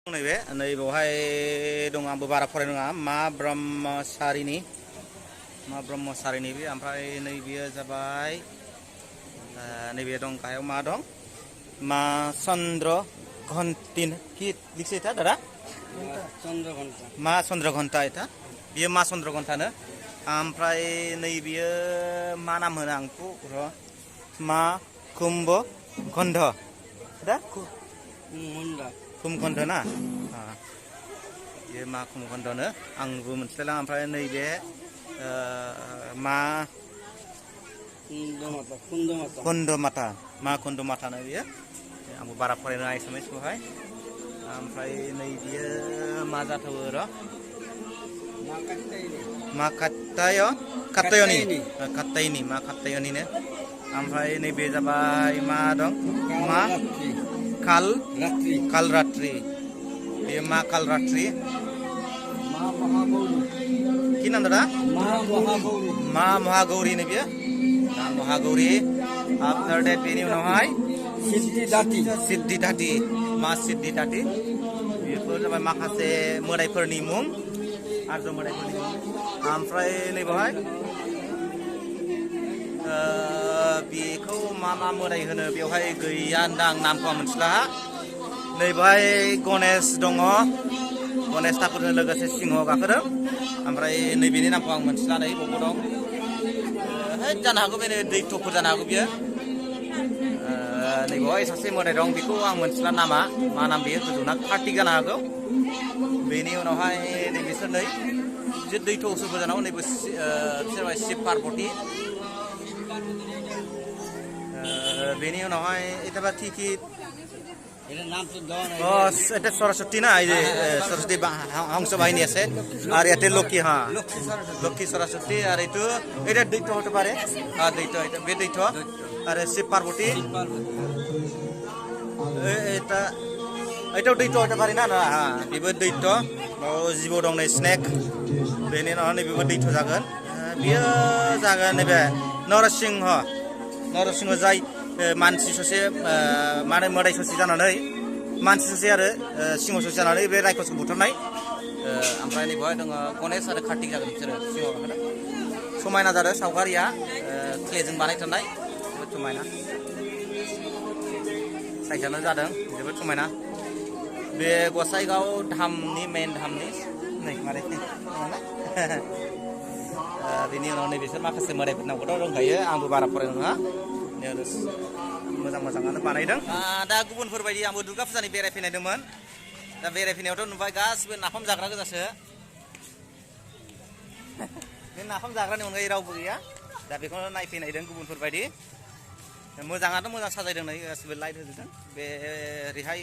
नैबे बेवहाय दं आंबो बारा फरायनो रोङा मा ब्रह्मचारिनि बे ओमफ्राय नैबेयो जाबाय नैबे दं गाहायाव मा दं मा चन्द्र घन्टिन कि लिखसे था दादा मा चन्द्र घन्टा एथा बियो मा चन्द्र घन्टानो ओमफ्राय नैबेयो मा नाम होनो आंखौ र मा कुम्भ गन्ध दा कुम्भगन्ध ना ये मा कुम्भगन्धनो आंबो मोनथिलायला ओमफ्राय नैबे मा कुन्दमाता मा कुन्दमातानो बियो आंबो बारा फरायनो रोङा एसामिसखौहाय ओमफ्राय नैबेयो मा जाथावो र मा कात्तायनिनो ओमफ्राय नैबे जाबाय मा दं मा कालरात्रि ये मा कालरात्रि कि नाम दादा मा महागौरी ने बियो महागौरी आफ्टर दैट बेनि उनावहाय सिद्धिदाति मा सिद्धिदाति बेफोर जाबाय माखासे मोदायफोरनि मुं आर्य मोदायफोरनि मुं ओमफ्राय नैबेवहाय बेखौ मा मोदाय होनो बेवहाय गैया होनदां नामखौ आं मिथिला नैबेवहाय गणेश दङ गणेश ठाकुरजों लोगोसे सिंह गाखोदों ओमफ्राय नैबेनि नामखौ आं मिथिला नै बबाव दं जानो हागौ बेनो दैत्यफोर जानो हागौ बियो नैबेवहाय सासे मोदाय दं बेखौ आं मिथिला नामा मा नाम बेयो गोजौना कार्तिक जानो हागौ बेनि उनावहाय नैबेसोर नै जे दैत्य असुरफोर जानो हागौ नैबे बिसोर शिब पार्बती बेनि उनावहाय एथाबा कि এটা সরস্বতী না এই যে সরস্বতী হংস বাহিনী আছে আর এতে লক্ষ্মী লক্ষ্মী সরস্বতী আর এটা দৈত্য হতে পারে দৈত্য এটা বে দৈত্য আর শিব পার্বতী এটাও দৈত্য হতে পারে না बेबो दैत्य जिबौ दं नै स्नेक बेनि उनाव नैबेबो दैत्य जागोन बियो जागोन नैबे नरसिंह जाय मानसि ससे माने मोदाय ससे जानानै मानसि ससे आरो सिंह ससे जानानै बे रायखसखौ बुथारनाय ओमफ्राय नैबेवहाय दङ गणेश आरो कार्तिक जागोन बिसोरो सिंह गाखोदों समायना जादों सावगारिया क्लेजों बानायथारनाय जोबोद समायना साइजआनो जादों जोबोद समायना बे गसाइगाव धामनि मेन धामनि नै मारै बेनि उनाव नैबेसोर माखासे मोदायफोर नामखौथ' दंखायो आंबो बारा फरायनो रोङा मोजाङानो बानायदों दा गुबुनफोर बायदि आंबो दुर्गा फुजानि बेरायफैनायदोंमोन दा बेरायफैनायावथ' नुबाय गासिबो नाफाम जाग्रा गोजासो बे नाफाम जाग्रानि अनगायै रावबो गैया दा बेखौनो नायफैनायदों गुबुनफोर बायदि मोजाङाथ' मोजां साजायदों नै गासिबो लाइट होजोबदों बे ओरैहाय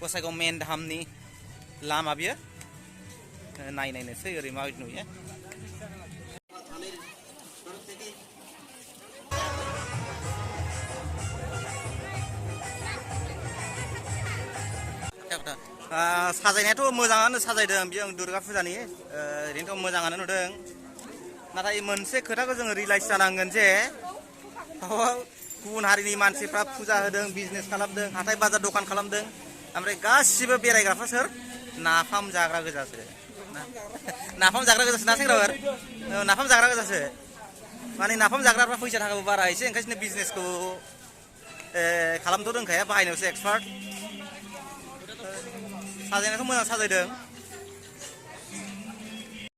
गसाइगाव मेन धामनि लामा बियो नायनोसै ओरै माबायदि नुयो साजायनायाथ' मोजाङानो साजायदों बेयो दुर्गा फुजानि ओरैनोथ' मोजाङानो नुदों नाथाय मोनसे खोथाखौ जोङो रियलाइज जानांगोन जे गुबुन हारिनि मानसिफ्रा फुजा होदों बिजनेस खालामदों हाथाय बाजार दखान खालामदों ओमफ्राय गासिबो बेरायग्राफ्रा सोर नाफाम जाग्रा गोजासो नाफाम जाग्रा गोजासो ना सेंग्राफोर नाफाम जाग्रा गोजासो माने नाफाम जाग्राफ्रा फैसा थाखाबो बारा एसे ओंखायनो बिजनेसखौ खालामथ' रोंखाया बाहायनायावसो एक्सपार्ट साजायनायाथ' मोजां साजायदों